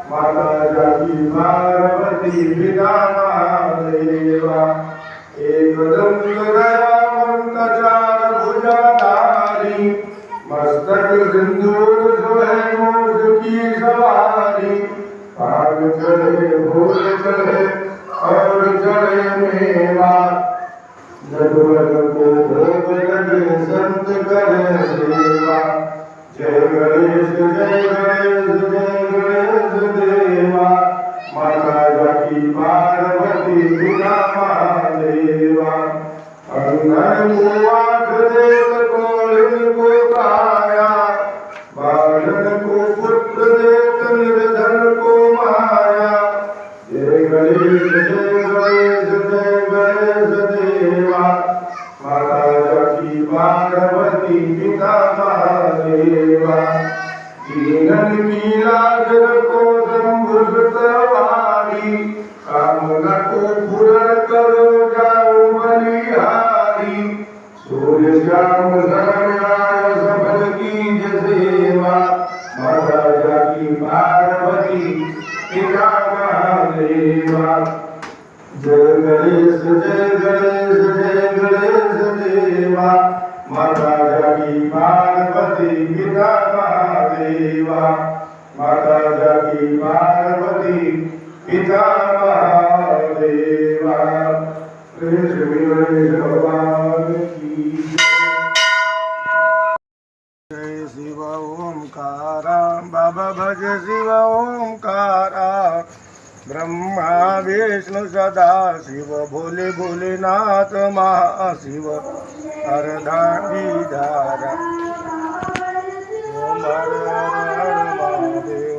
माता जागी पार्वती पिता महादेवा एकदंत दयावंत चार भुजाधारी मस्तक सिंदूर सोहे मोर की सवारी भाग चढ़े भोग चढ़े और चढ़े मेवा जगवल को भोग लगे संत करे सेवा जय गणेश जय गणेश जय गणेश देवा माता जाकी पार्वती पिता महादेवा अंगन मुआख देव कोलिन को काया बालन को पुत्र देत निर्धन को माया जय गणेश जय गणेश जय गणेश देवा माता जाकी पार्वती पिता महादेवा जीवन की लाज को संभुषवारी कामना को पूर्ण करो जाओ बलिहारी सूर्य श्याम धर्मराय सबल की सेवा माता जाकी पार्वती पिता महादेवा जय गणेश जय गणेश जय गणेश देवा माता जाकी पार्वती पिता महादेवा माता जाकी पार्वती पिता महादेवा श्री गणेश भगवान की जय शिव ओंकारा बाबा भज शिव ओंकारा ब्रह्मा विष्णु सदा शिव भोले भोलेनाथ महाशिव अर्धांगीधारा ओम हर हर महादेव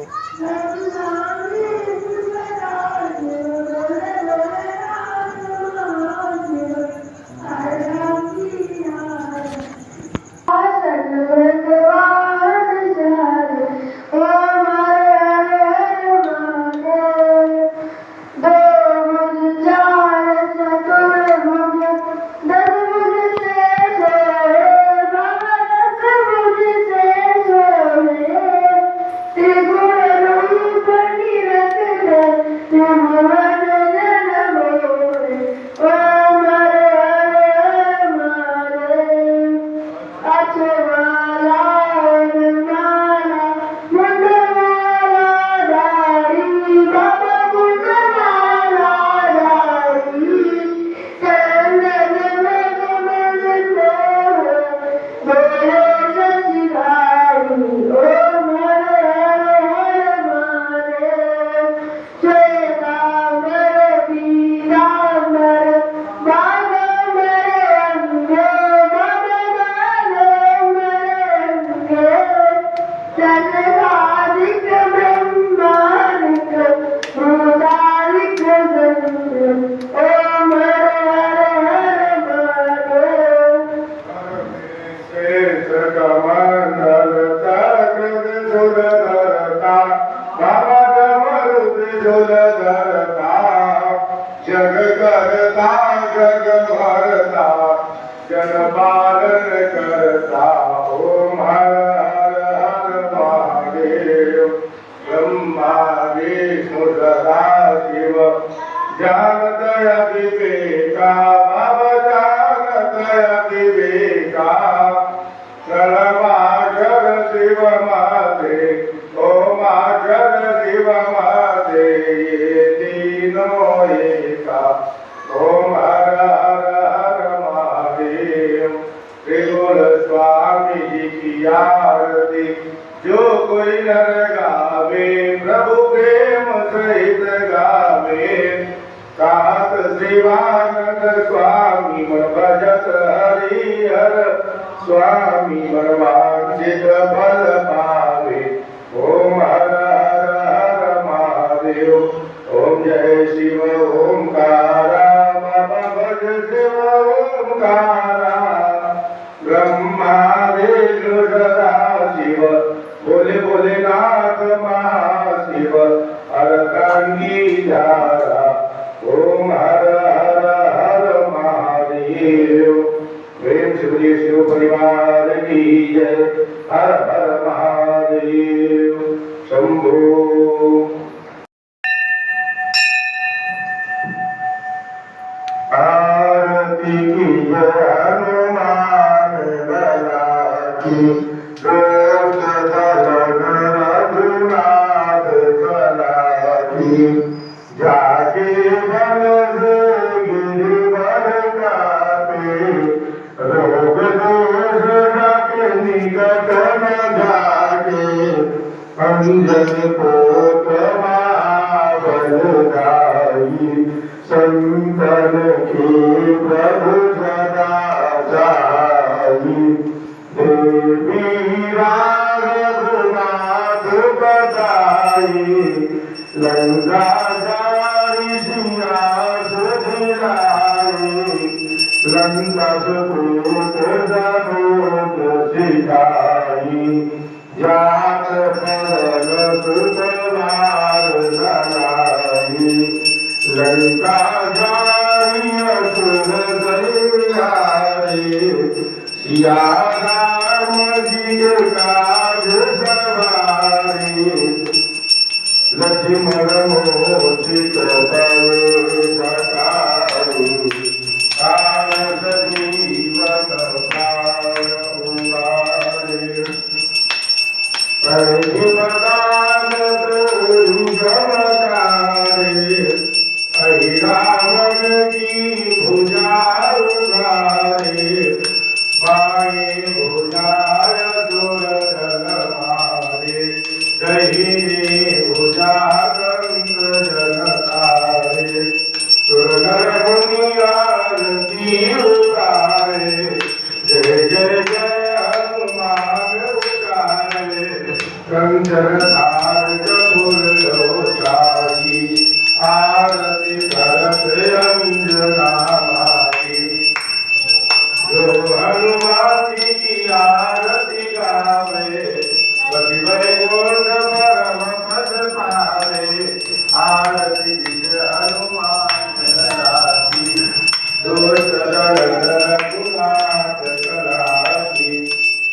जग करता जग भरता जन पालन करता ओम हर हर हर महादेव ब्रह्मा विष्णु सदा शिव जानत विवेका बाबा जानत विवेका सर्वाक्षर शिव माते ओम अक्षर शिव माते ये तीनों एका ओम हर हर हर महादेव त्रिगुण स्वामी जी की आरती जो कोई नर गावे प्रभु प्रेम सहित गावे कात शिवानंद स्वामी मन भजत हरिहर स्वामी मन वांछित फल पावे ओम हर हर हर महादेव ओम जय शिव ओंकारा बाबा भज शिव ओंकारा ब्रह्मा विष्णु सदा शिव भोले भोलेनाथ महाशिव अर्धांगीधारा ओम हर हर हर महादेव हर हर महादेव शंभो। आरती की हनुमान लला की रोष दलन रघुनाथ कला की जाके बन गिरिवर कापे रोग दोष जाके निकट न जाके अंजन पुत्र बलदाई संतन की प्रभु सदा जाई देवी रघुनाथ बताई लंका जारी सिया सुधिलाई लंका सुकूत जनोत सिखाई जात परल सुतवार बनाई लंका जारी असुर दलियारे सिया राम जी काज सवारे लक्ष्मण मोचित पल सकारे काल जीवन काल उबारे परिवदान तोरी चमकारे रावण की भुजा उगारे बाएं भुजाय दुर्धन मारे दहिने भुजा गंग जन तारे सुरनर मुनि आरती उतारे जय जय जय हनुमान उतारे कंचन थार चतुर लोचारी आरती करत अंजना माती जो हनुमान की आरती गावे बसी वैकुंठ परम पद पावे आरती विजय हनुमान राती दोष दलन रघुनाथ कलाती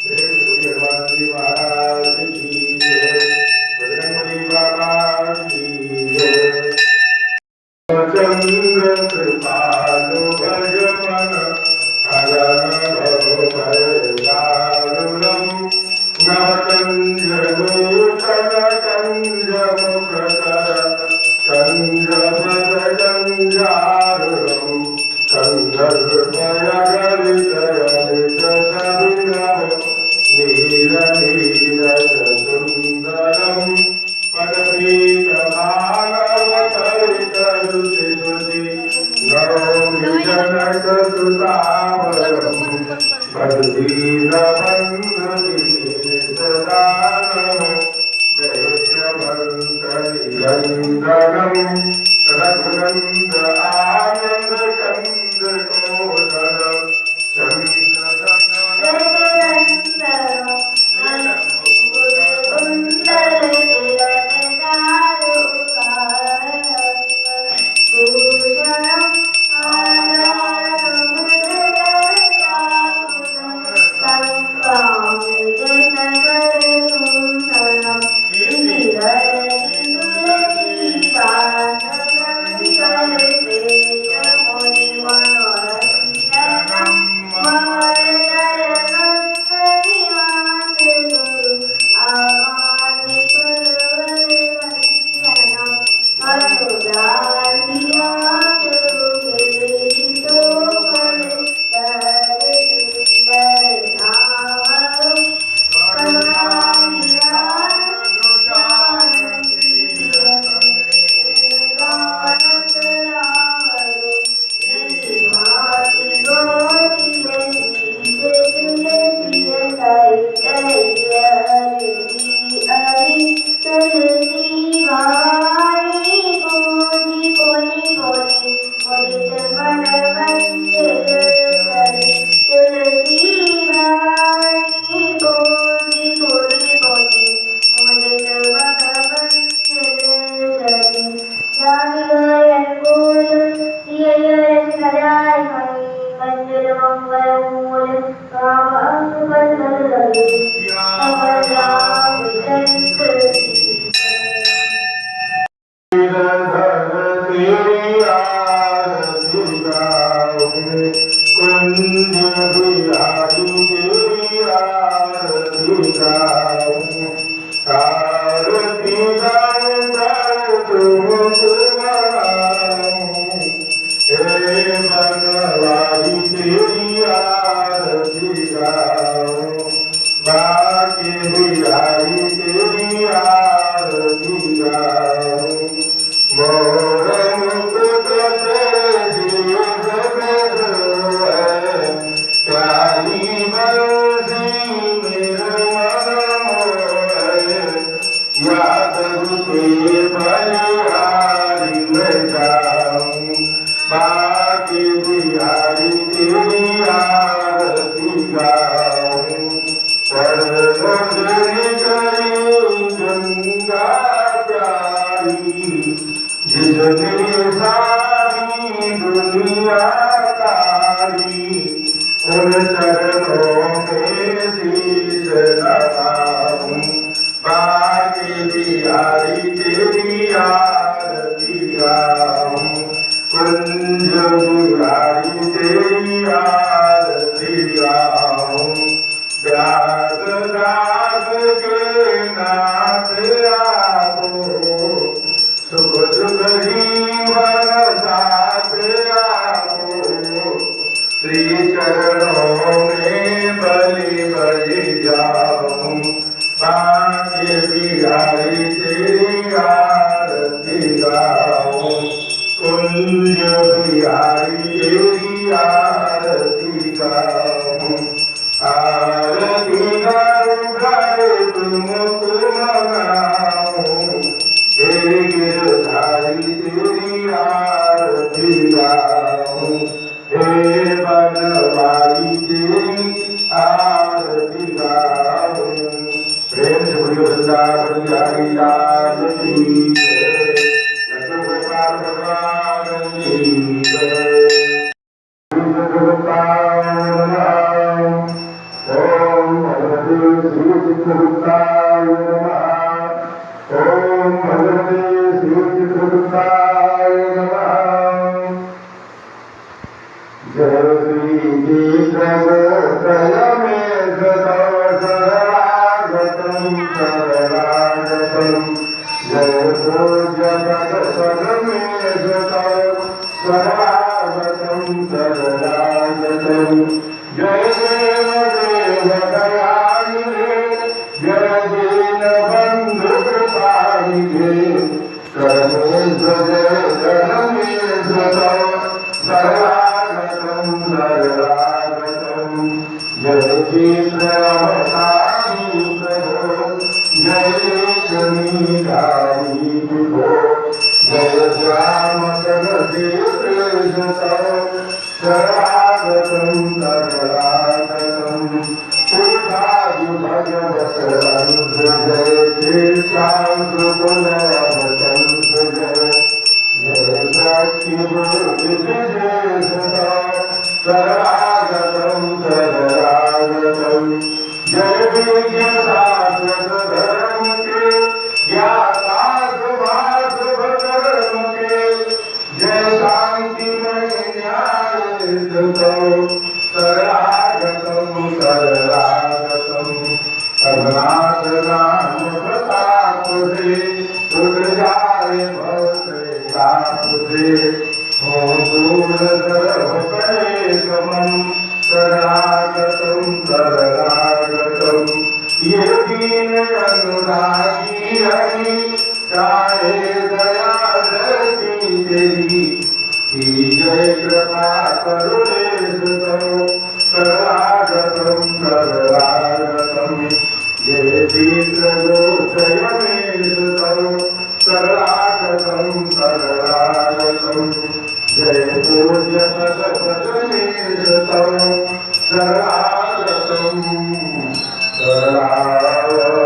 हनुमान जी महाराज की जय बजरंगबली बाबा की जय चंद्र कृपालु भज मन हरण भव भयदारुणं नवकंज भूषण कंज मुखकर कंज पद कंजारुणं कंधर्पय गलित ललित सविनव नील नीरज सुंदरं पदपीत भागवत रुचि गौरी जनक सुतावरं बंधु सदानम् दैत्यमन्त्रनिरन्दनं रघुनन्द आनन्द कंद कोशल Bye. तुझने सारी दुनिया तारी, उन चरणों में शीश नवाऊं। बाके बिहारी तेरी आरती गाऊं, कुंज बिहारी तेरी आरती गाऊं। दास दास के नाथ आपो, सुख दुख जीवन साथ आपो। श्री चरणों में बलि बलि जाऊं, बाके बिहारी तेरी आरती गाऊं। कुंज बिहारी तेरी आरती गाऊं। आरती गाऊं घर तुमको मनाऊं, हे गिरधारी तेरी आरती गाऊं। हे बनवारी तेरी आरती गाऊं। प्रेम से बोलिए वृंदावन बिहारी लाल की जय, लड्डू गोपाल भगवान की जय। ओम भगवते श्री चित्रगुप्ताय नमः। ओम भगवते श्री चित्रगुप्ताय नमः। जय श्री चित्रगुप्ताय में शरणागतं शरणागतं। जय पूज्य पद में शरणागतं शरणागतं। जय देव देव दयानिधे, जय दीन बंधु कृपानिधे। करमेश्वर जय करमेश्वर शरणागतं शरणागतं। जय चित्रवतारी प्रभो, जय जमीधारी विभो। जय श्याम जगदीश शरणागतं शरणागतं। पुरुषादि भगवत अंश जय कृष्णांश गुणवतंश जय। जय शक्ति बुद्धि विशेष शरणागतं शरणागतं। जय विज्ञ शाश्वत धर्म के ज्ञाता शुभाशुभ कर्म के। जय शांतिमय न्याय शरणागतं शरणागतं। रघुनाथ नाम प्रताप से उठ जाए भव से ताप से। हो दूर सर्व क्लेश मम शरणागतं शरणागतं। ये दीन अनुरागी हरि, चाहे दया दृष्टि तेरी। जय कृपा करुणेश तव शरणागतं शरणागतं। जय चित्रगुप्तयमेश तव शरणागतं शरणागतं। जय पूज्य पदमेश तव शरणागतं शरणागतं।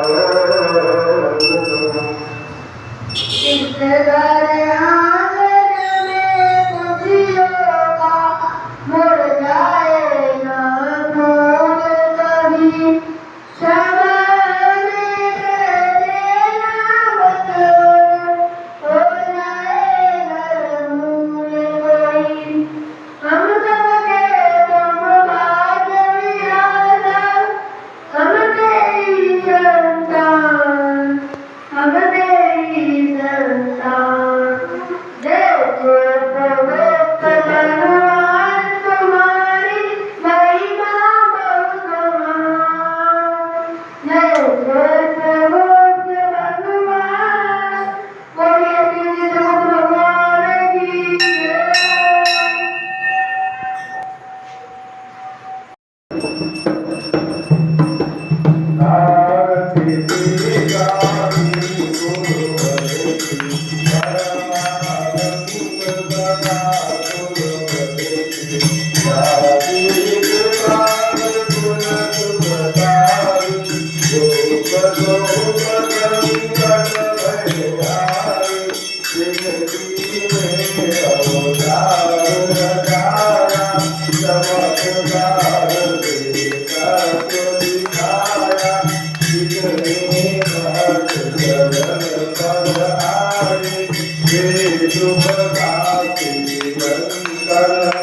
Thank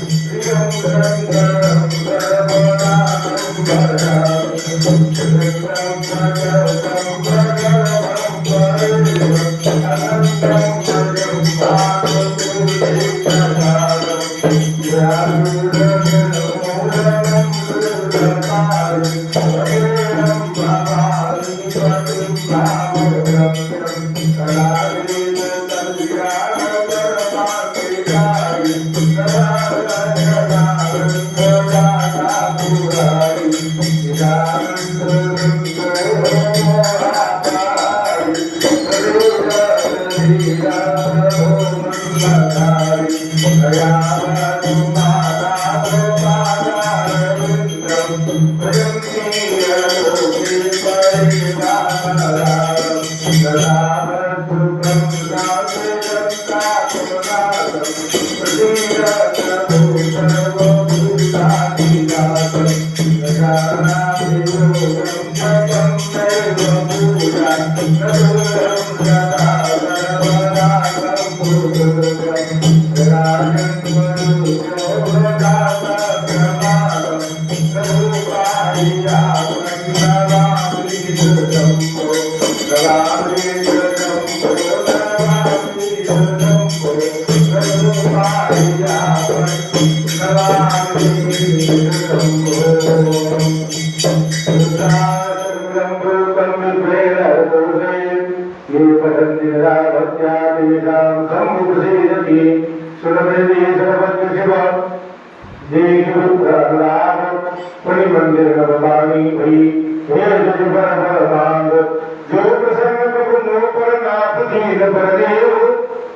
you.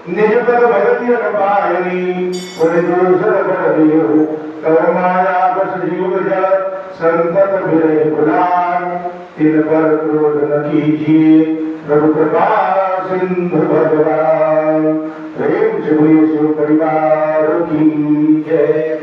निज पद भगति अपायनी माया बस जीव संतत विरह गुलाम तिन पर क्रोध न कीजिए प्रभु कृपा सिंधु भगवान प्रेम शिव परिवार की जय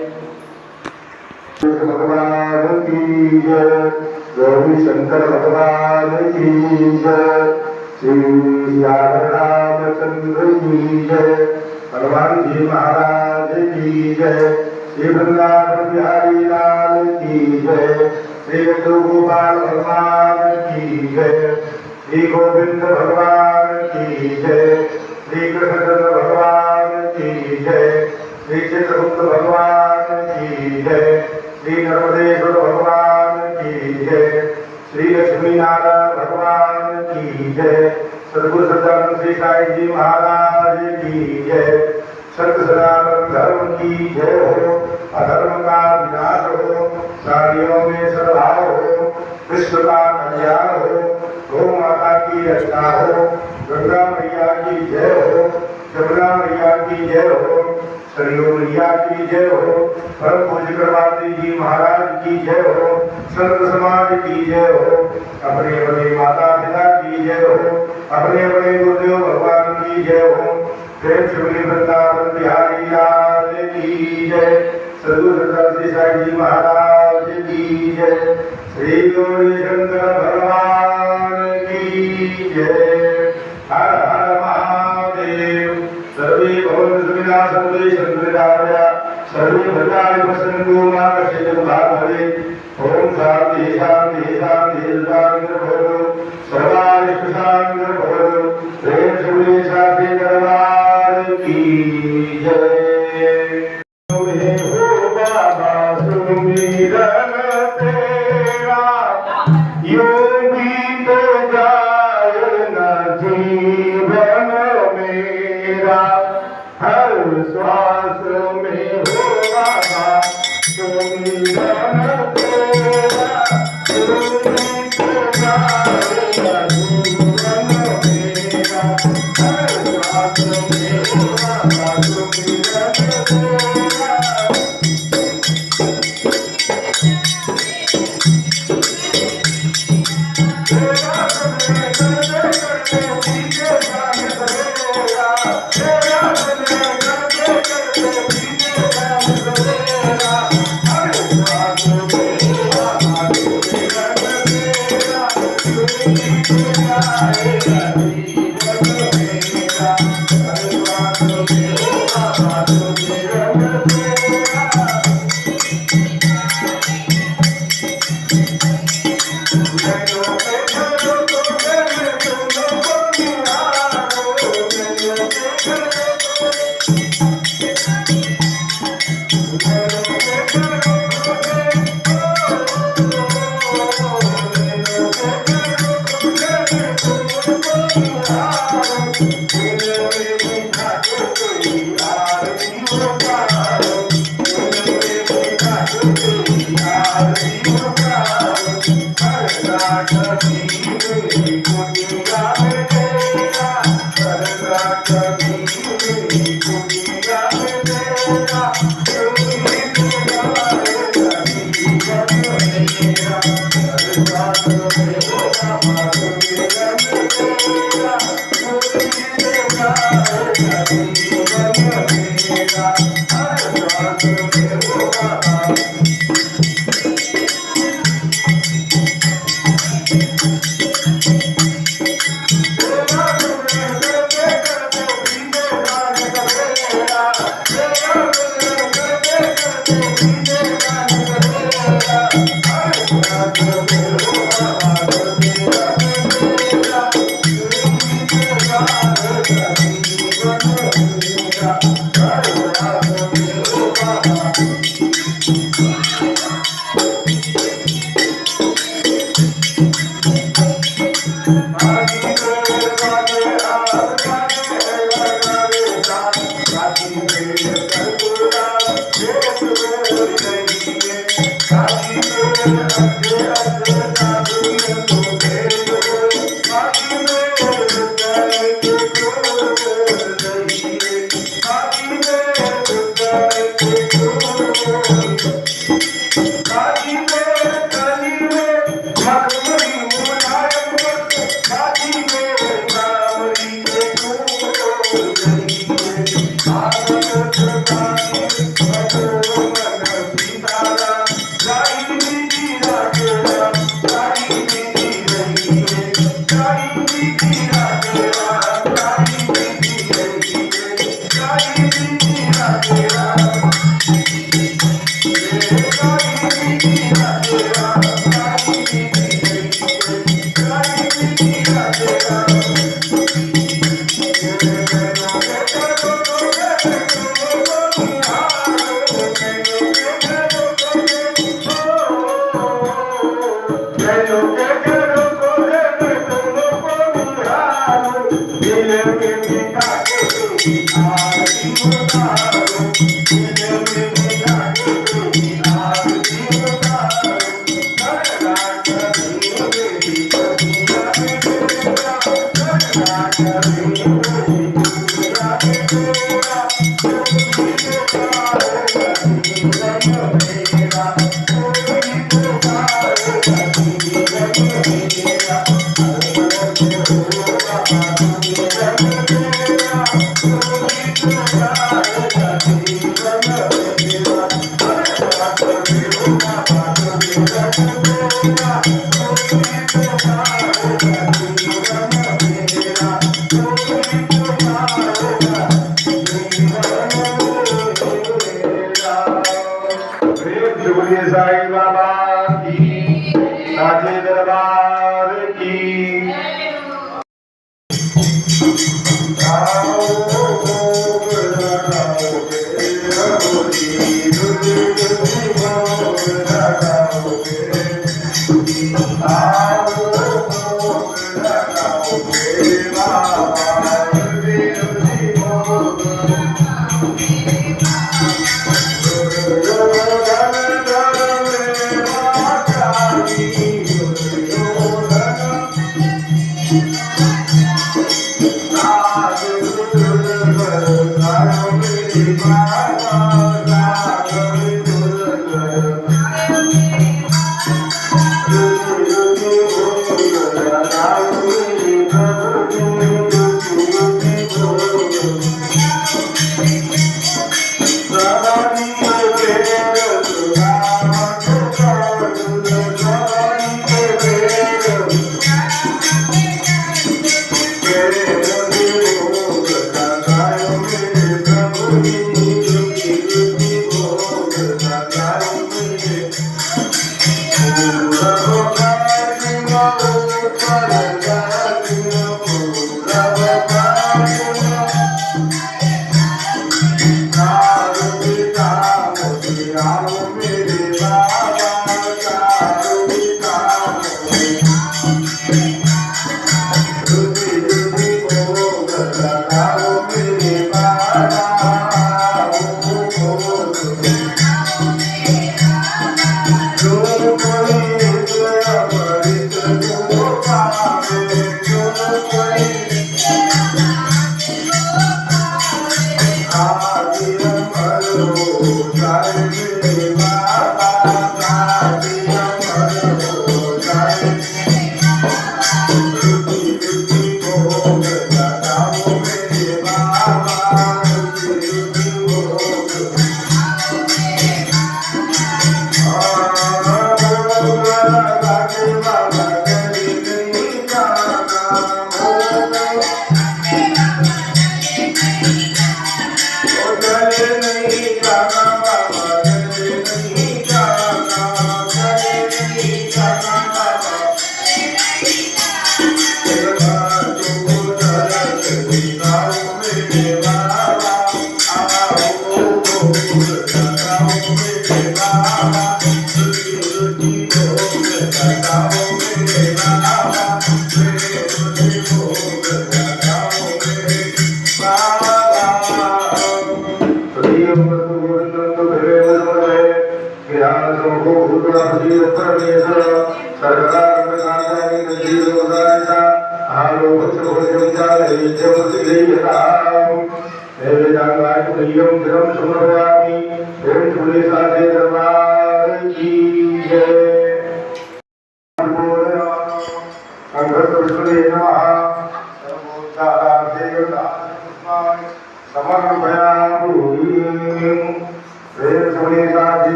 भगवान की जय गौरी शंकर भगवान की जय श्री रामचंद्र की जय हनुमान जी महाराज की जय श्री वृंदावन बिहारी लाल की जय श्री गोपाल भगवान की जय श्री गोविंद भगवान की जय श्री कृष्णचंद्र भगवान की जय श्री चित्रगुप्त भगवान की जय श्री नर्मदेश्वर भगवान की जय श्री लक्ष्मी नारायण भगवान की जय सदगुरु सदानंद श्री साई जी महाराज की जय सत्य सनातन धर्म की जय हो अधर्म का विनाश हो प्राणियों में सद्भाव हो विश्व का कल्याण हो गौ माता की रक्षा हो गंगा मैया की जय हो जमुना मैया की जय हो सरयू मैया की जय हो परम पूज्य कृपात्री जी महाराज की जय हो संत समाज की जय हो अपने बड़े माता पिता की जय हो अपने बड़े गुरुदेव भगवान की जय हो प्रेम शिवली वृंदावन बिहारी लाल की जय सदगुरु श्री साई जी महाराज की जय श्री गौरी शंकर भगवान की जय हर हर महादेव सर्वे भवन्तु सुखिनः सन्तु सन्मृताय सर्वे भद्राणि पश्यन्तु मा कश्चित् दुःखं भवेत् ओम शांति शांति शांति भवतु सर्वारिष्ट शांति भवतु प्रेम शिवली शांति दरबार की जय हो बाबा सुमिरन तेरा योगी तो जाए न जीवन मेरा हर श्वास में हो बाबा सुमिरन Thank you. साई बाबा की, साचे दरबार की।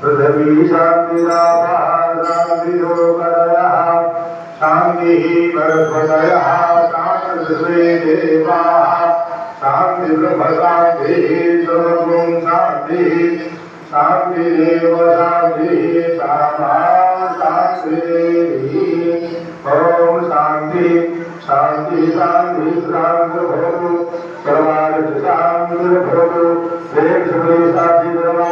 पृथ्वी शांतिरापः शांतिरोगदयः शांतिः वरस्पतयः शान्तिर्वे देवाः शान्तिर्ब्रह्मशान्तिः सर्वं शान्तिः शान्तिरेव शान्तिः सामा शान्तिः ॐ शान्ति शान्ति शान्ति शान्तिर्भवतु सर्वार्थ शान्तिर्भवतु श्री शान्तिर्भवतु